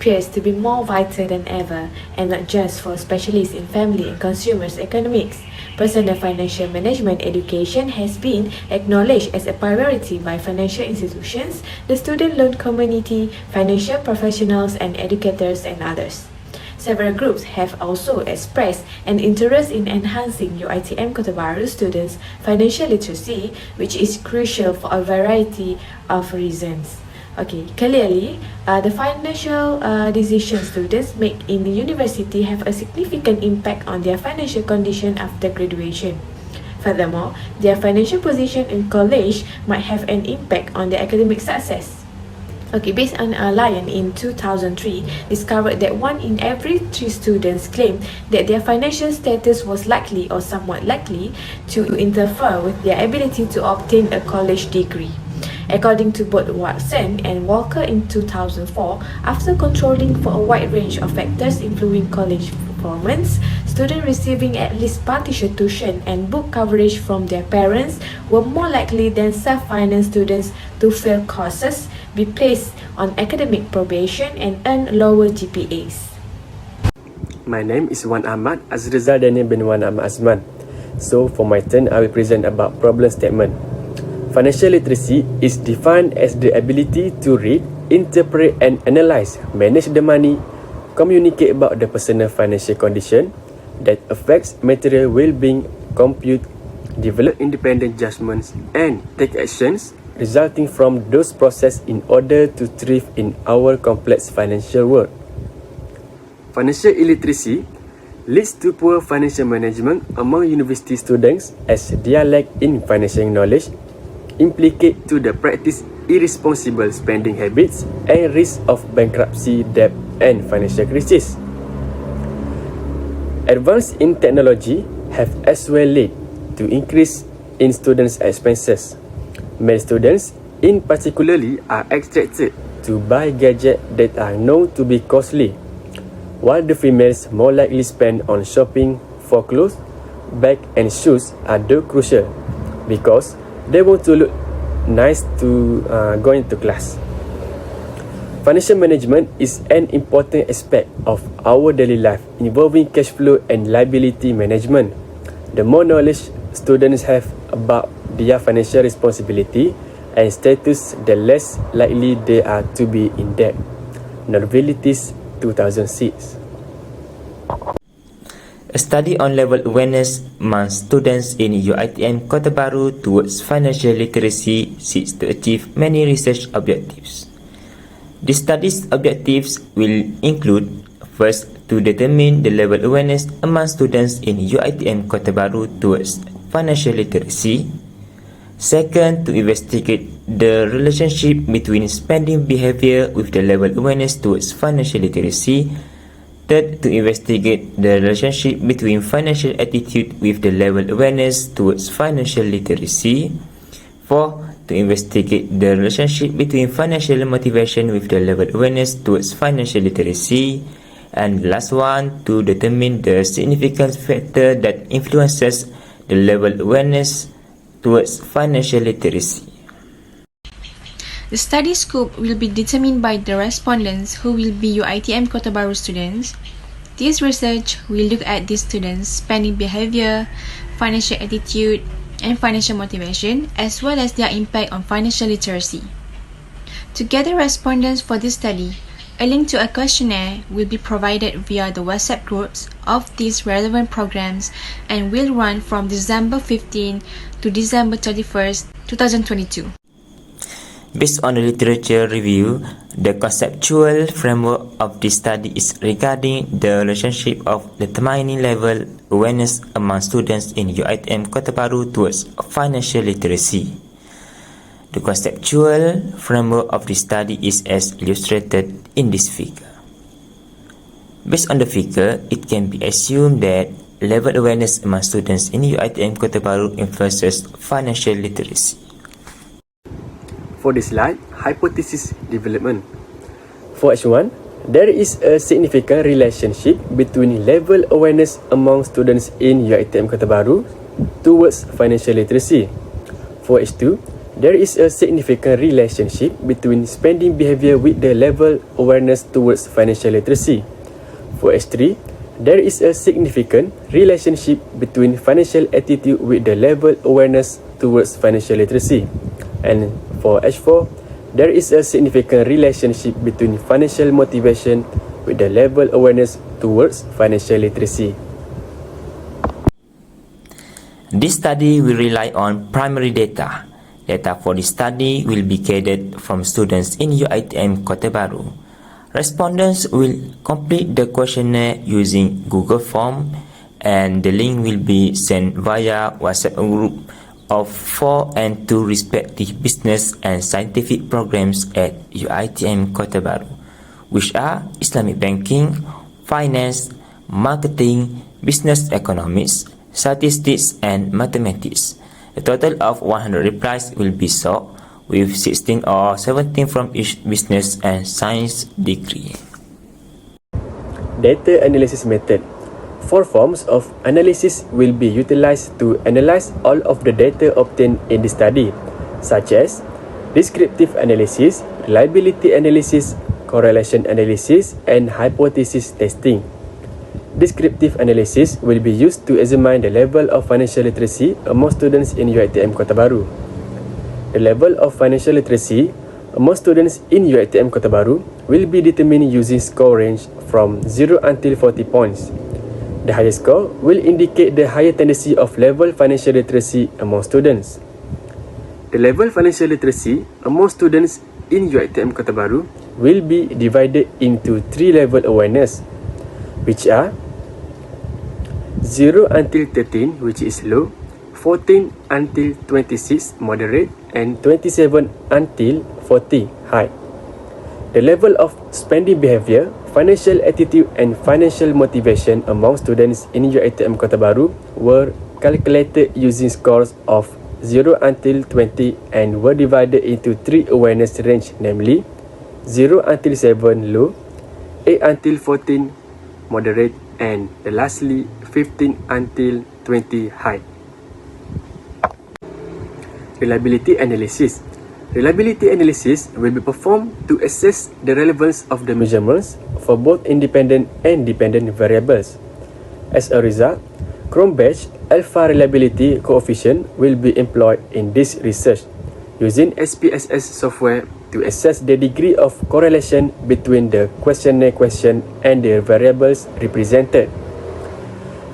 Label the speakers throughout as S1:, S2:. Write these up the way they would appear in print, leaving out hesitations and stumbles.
S1: appears to be more vital than ever, and not just for specialists in family and consumers economics. Personal financial management education has been acknowledged as a priority by financial institutions, the student loan community, financial professionals and educators, and others. Several groups have also expressed an interest in enhancing UiTM Kota Baru students' financial literacy, which is crucial for a variety of reasons. Okay, clearly, the financial decisions students make in the university have a significant impact on their financial condition after graduation. Furthermore, their financial position in college might have an impact on their academic success. Okay, based on a Lion in 2003 discovered that 1 in every 3 students claimed that their financial status was likely or somewhat likely to interfere with their ability to obtain a college degree. According to both Watson and Walker in 2004, after controlling for a wide range of factors influencing college performance, students receiving at least partial tuition and book coverage from their parents were more likely than self-financed students to fail courses, be placed on academic probation, and earn lower GPAs.
S2: My name is Wan Ahmad Azrizal Daniel bin Wan Ahmad Azman. So for my turn, I will present about problem statement. Financial literacy is defined as the ability to read, interpret and analyze, manage the money, communicate about the personal financial condition that affects material well-being, compute, develop independent judgments and take actions resulting from those processes in order to thrive in our complex financial world. Financial illiteracy leads to poor financial management among university students as their lack in financial knowledge implicate to the practice irresponsible spending habits and risk of bankruptcy, debt and financial crisis. Advances in technology have as well led to increase in students' expenses. Male students in particularly are expected to buy gadgets that are known to be costly, while the females more likely spend on shopping for clothes, bags and shoes are though crucial because they want to look nice to go into class. Financial management is an important aspect of our daily life involving cash flow and liability management. The more knowledge students have about their financial responsibility and status, the less likely they are to be in debt. Novelities 2006.
S3: A study on level awareness among students in UiTM Kota Baru towards financial literacy seeks to achieve many research objectives. The study's objectives will include: first, to determine the level awareness among students in UiTM Kota Baru towards financial literacy; second, to investigate the relationship between spending behavior with the level awareness towards financial literacy; third, to investigate the relationship between financial attitude with the level awareness towards financial literacy; fourth, to investigate the relationship between financial motivation with the level awareness towards financial literacy; and last one, to determine the significant factor that influences the level awareness towards financial literacy.
S4: The study scope will be determined by the respondents, who will be UiTM Kota Baru students. This research will look at these students' spending behavior, financial attitude, and financial motivation, as well as their impact on financial literacy. To gather respondents for this study, a link to a questionnaire will be provided via the WhatsApp groups of these relevant programs and will run from December 15 to December 31st, 2022.
S3: Based on the literature review, the conceptual framework of this study is regarding the relationship of determining level awareness among students in UiTM Kota Baru towards financial literacy. The conceptual framework of this study is as illustrated in this figure. Based on the figure, it can be assumed that level awareness among students in UiTM Kota Baru influences financial literacy.
S2: For this slide, hypothesis development. For H1, there is a significant relationship between level awareness among students in UiTM Kota Baru towards financial literacy. For H2, there is a significant relationship between spending behavior with the level awareness towards financial literacy. For H3, there is a significant relationship between financial attitude with the level awareness towards financial literacy. And for H4, there is a significant relationship between financial motivation with the level awareness towards financial literacy.
S3: This study will rely on primary data. Data for this study will be gathered from students in UiTM Kota Baru. Respondents will complete the questionnaire using Google Form, and the link will be sent via WhatsApp group of 4 and 2 respective business and scientific programs at UiTM Kota Baru, which are Islamic Banking, Finance, Marketing, Business Economics, Statistics and Mathematics. A total of 100 replies will be sought, with 16 or 17 from each business and science degree.
S2: Data analysis method. 4 forms of analysis will be utilized to analyze all of the data obtained in the study, such as descriptive analysis, reliability analysis, correlation analysis, and hypothesis testing. Descriptive analysis will be used to examine the level of financial literacy among students in UiTM Kota Baru. The level of financial literacy among students in UiTM Kota Baru will be determined using score range from 0 until 40 points. The higher score will indicate the higher tendency of level financial literacy among students. The level financial literacy among students in UiTM Kota Baru will be divided into 3 level awareness, which are 0 until 13, which is low, 14 until 26, moderate, and 27 until 40, high. The level of spending behavior, financial attitude, and financial motivation among students in UiTM Kota Baru were calculated using scores of 0 until 20 and were divided into 3 awareness range, namely 0 until 7, low, 8 until 14, moderate, and lastly 15 until 20, high. Reliability analysis. Reliability analysis will be performed to assess the relevance of the measurements for both independent and dependent variables. As a result, Cron-Batch alpha reliability coefficient will be employed in this research using SPSS software to assess the degree of correlation between the questionnaire question and the variables represented.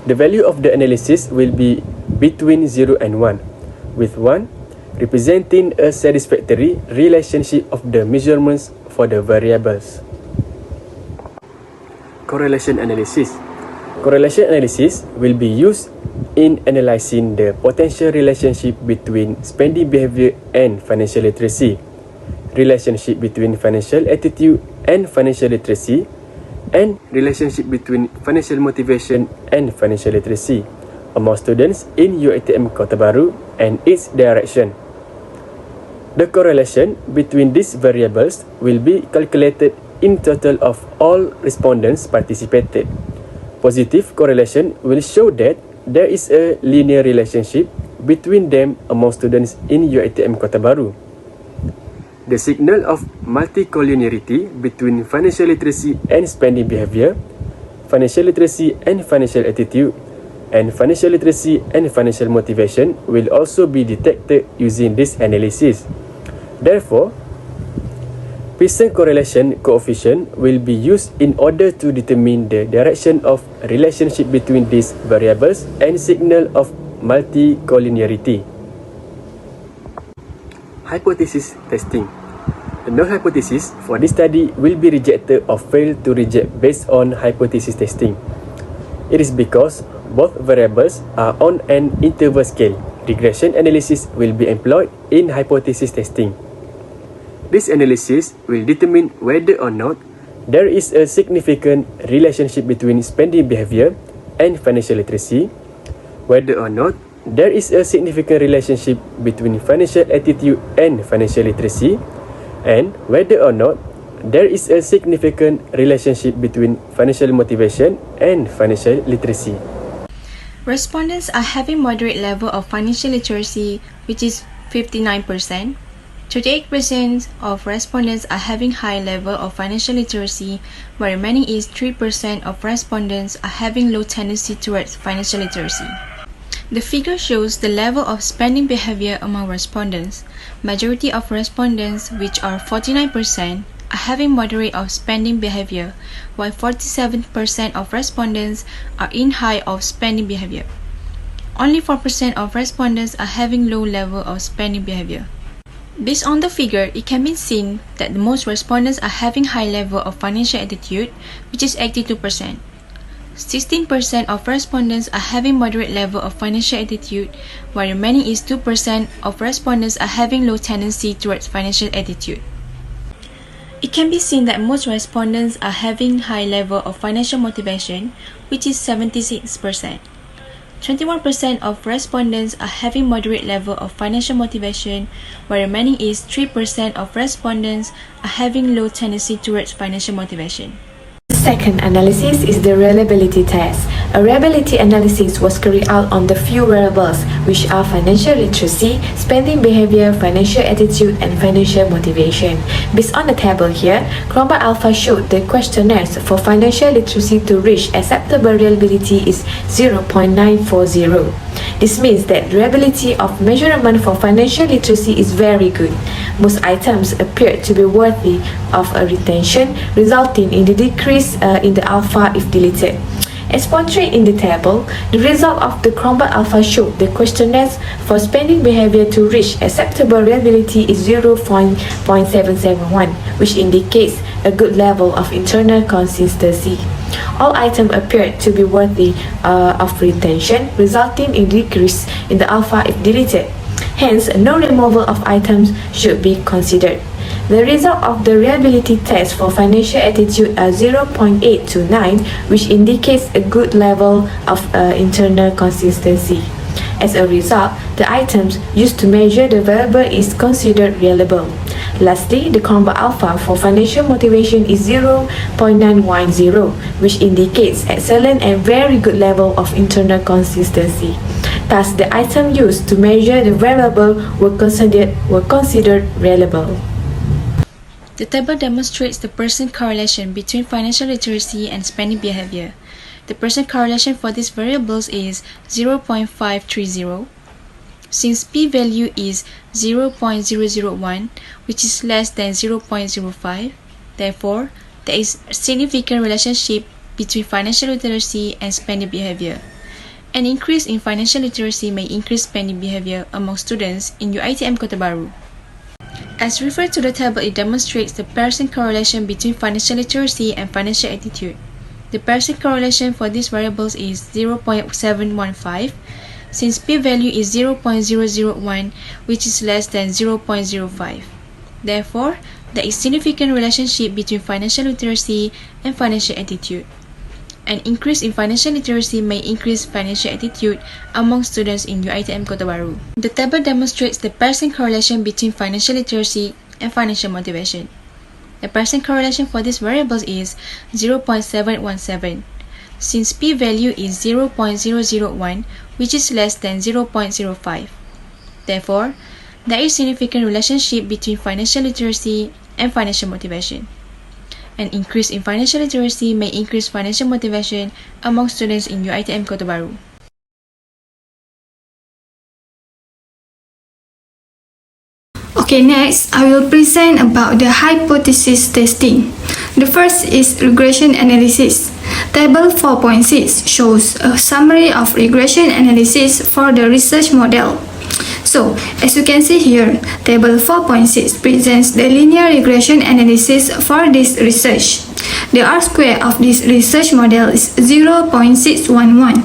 S2: The value of the analysis will be between 0 and 1, with 1 representing a satisfactory relationship of the measurements for the variables. Correlation analysis. Correlation analysis will be used in analyzing the potential relationship between spending behavior and financial literacy, relationship between financial attitude and financial literacy, and relationship between financial motivation and financial literacy among students in UiTM Kota Baru and its direction. The correlation between these variables will be calculated in total of all respondents participated. Positive correlation will show that there is a linear relationship between them among students in UiTM Kota Baru. The signal of multicollinearity between financial literacy and spending behavior, financial literacy and financial attitude, and financial literacy and financial motivation will also be detected using this analysis. Therefore, Pearson correlation coefficient will be used in order to determine the direction of relationship between these variables and signal of multicollinearity. Hypothesis testing. The null hypothesis for this study will be rejected or fail to reject based on hypothesis testing. It is because both variables are on an interval scale. Regression analysis will be employed in hypothesis testing. This analysis will determine whether or not there is a significant relationship between spending behavior and financial literacy, whether or not there is a significant relationship between financial attitude and financial literacy, and whether or not there is a significant relationship between financial motivation and financial literacy.
S4: Respondents are having moderate level of financial literacy, which is 59%. 38% of respondents are having high level of financial literacy, while remaining is 3% of respondents are having low tendency towards financial literacy. The figure shows the level of spending behavior among respondents. Majority of respondents, which are 49%, are having moderate of spending behavior, while 47% of respondents are in high of spending behavior. Only 4% of respondents are having low level of spending behavior. Based on the figure, it can be seen that the most respondents are having high level of financial attitude, which is 82%. 16% of respondents are having moderate level of financial attitude, while remaining is 2% of respondents are having low tendency towards financial attitude. It can be seen that most respondents are having high level of financial motivation, which is 76%. 21% of respondents are having moderate level of financial motivation, while remaining is 3% of respondents are having low tendency towards financial motivation.
S1: The second analysis is the reliability test. A reliability analysis was carried out on the few variables, which are financial literacy, spending behavior, financial attitude, and financial motivation. Based on the table here, Cromba Alpha showed the questionnaires for financial literacy to reach acceptable reliability is 0.940. This means that reliability of measurement for financial literacy is very good. Most items appear to be worthy of a retention, resulting in the decrease in the alpha if deleted. As portrayed in the table, the result of the Cromba Alpha showed the questionnaires for spending behavior to reach acceptable reliability is 0.771, which indicates a good level of internal consistency. All items appeared to be worthy of retention, resulting in decrease in the alpha if deleted. Hence, no removal of items should be considered. The result of the reliability test for financial attitude are 0.829, which indicates a good level of internal consistency. As a result, the items used to measure the variable is considered reliable. Lastly, the Cromba Alpha for financial motivation is 0.910, which indicates excellent and very good level of internal consistency. Thus, the items used to measure the variable were considered reliable.
S4: The table demonstrates the percent correlation between financial literacy and spending behavior. The percent correlation for these variables is 0.530. Since p-value is 0.001, which is less than 0.05, therefore, there is a significant relationship between financial literacy and spending behavior. An increase in financial literacy may increase spending behavior among students in UiTM Kota Baru. As referred to the table, it demonstrates the percent correlation between financial literacy and financial attitude. The percent correlation for these variables is 0.715, since p-value is 0.001, which is less than 0.05. Therefore, there is significant relationship between financial literacy and financial attitude. An increase in financial literacy may increase financial attitude among students in UiTM Kota Baru. The table demonstrates the percent correlation between financial literacy and financial motivation. The percent correlation for these variables is 0.717, since p-value is 0.001, which is less than 0.05. Therefore, there is significant relationship between financial literacy and financial motivation. An increase in financial literacy may increase financial motivation among students in UiTM Kota Baru.
S5: Okay, next I will present about the hypothesis testing. The first is regression analysis. Table 4.6 shows a summary of regression analysis for the research model. So, as you can see here, table 4.6 presents the linear regression analysis for this research. The R-square of this research model is 0.611.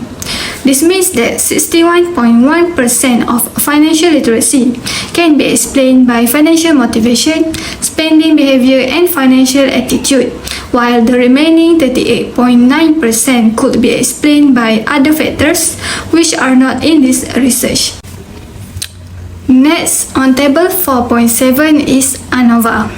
S5: This means that 61.1% of financial literacy can be explained by financial motivation, spending behavior, and financial attitude, while the remaining 38.9% could be explained by other factors which are not in this research. Next, on table 4.7 is ANOVA.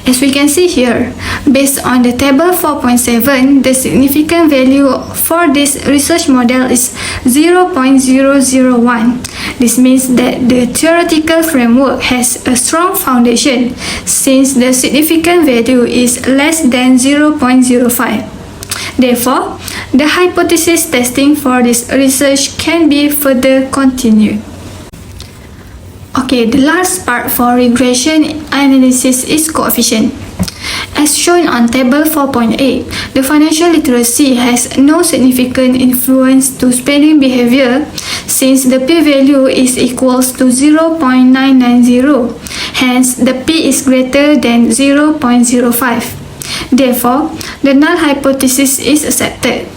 S5: As we can see here, based on the table 4.7, the significant value for this research model is 0.001. This means that the theoretical framework has a strong foundation since the significant value is less than 0.05. Therefore, the hypothesis testing for this research can be further continued. Okay, the last part for regression analysis is coefficient. As shown on table 4.8, the financial literacy has no significant influence to spending behavior since the p-value is equals to 0.990. Hence, the p is greater than 0.05. Therefore, the null hypothesis is accepted.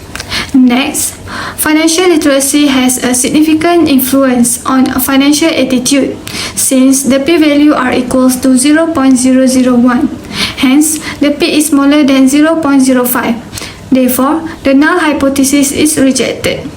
S5: Next, financial literacy has a significant influence on financial attitude since the p-value are equals to 0.001. Hence, the p is smaller than 0.05. Therefore, the null hypothesis is rejected.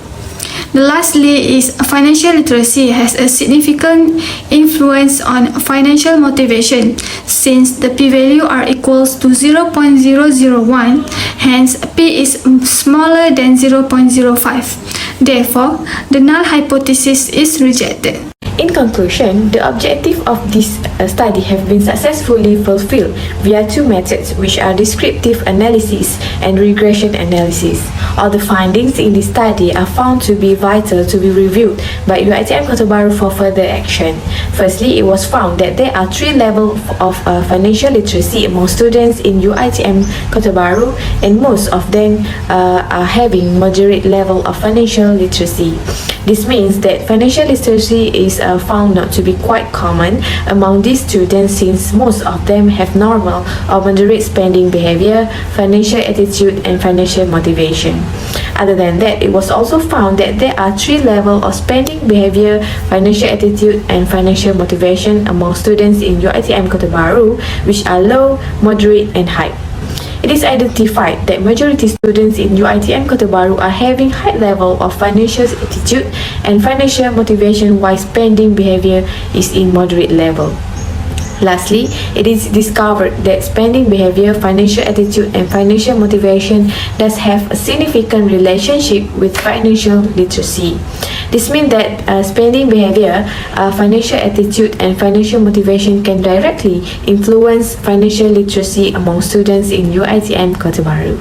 S5: Lastly is financial literacy has a significant influence on financial motivation since the p-value are equals to 0.001, hence p is smaller than 0.05. Therefore, the null hypothesis is rejected.
S1: In conclusion, the objective of this study have been successfully fulfilled via two methods, which are descriptive analysis and regression analysis. All the findings in this study are found to be vital to be reviewed by UiTM Kota Bharu for further action. Firstly, it was found that there are three levels of financial literacy among students in UiTM Kota Bharu, and most of them are having moderate level of financial literacy. This means that financial literacy is found not to be quite common among these students since most of them have normal or moderate spending behavior, financial attitude, and financial motivation. Other than that, it was also found that there are three levels of spending behavior, financial attitude, and financial motivation among students in UiTM Kota Bharu, which are low, moderate, and high. It is identified that majority students in UiTM Kota Bharu are having high level of financial attitude and financial motivation, while spending behavior is in moderate level. Lastly, it is discovered that spending behavior, financial attitude, and financial motivation does have a significant relationship with financial literacy. This means that spending behavior, financial attitude, and financial motivation can directly influence financial literacy among students in UiTM Kota Bharu.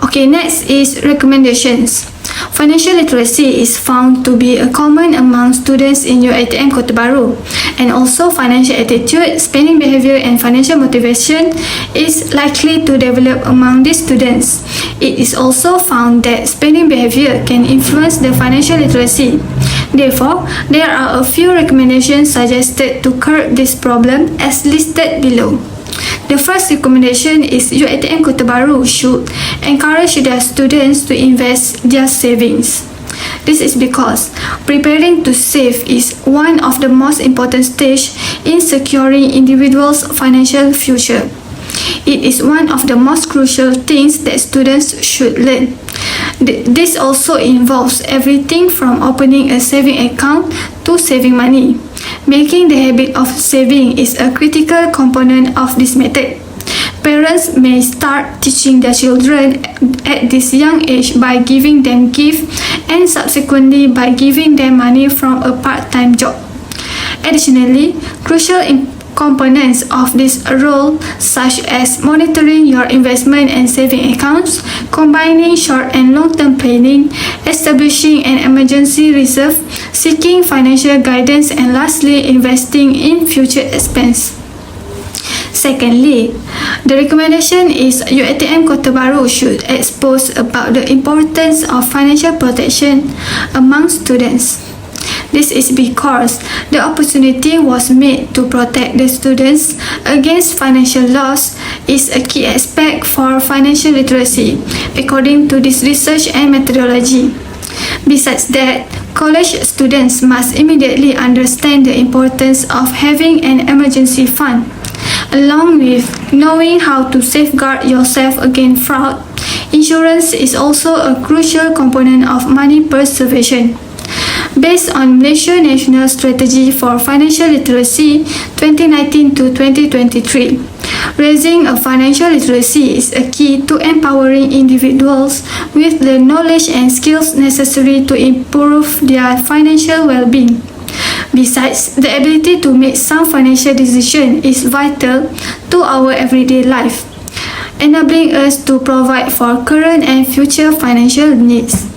S5: Okay, next is recommendations. Financial literacy is found to be a common among students in UiTM Kota Bharu, and also financial attitude, spending behavior, and financial motivation is likely to develop among these students. It is also found that spending behavior can influence the financial literacy. Therefore, there are a few recommendations suggested to curb this problem as listed below. The first recommendation is UiTM Kota Bharu should encourage their students to invest their savings. This is because preparing to save is one of the most important stages in securing individuals' financial future. It is one of the most crucial things that students should learn. This also involves everything from opening a saving account to saving money. Making the habit of saving is a critical component of this method. Parents may start teaching their children at this young age by giving them gifts and subsequently by giving them money from a part-time job. Additionally, crucial components of this role, such as monitoring your investment and saving accounts, combining short and long-term planning, establishing an emergency reserve, seeking financial guidance, and lastly, investing in future expense. Secondly, the recommendation is UiTM Kota Bharu should expose about the importance of financial protection among students. This is because the opportunity was made to protect the students against financial loss is a key aspect for financial literacy, according to this research and methodology. Besides that, college students must immediately understand the importance of having an emergency fund, along with knowing how to safeguard yourself against fraud. Insurance is also a crucial component of money preservation. based on Malaysia National Strategy for Financial Literacy 2019 to 2023. Raising a financial literacy is a key to empowering individuals with the knowledge and skills necessary to improve their financial well-being. Besides, the ability to make sound financial decisions is vital to our everyday life, enabling us to provide for current and future financial needs.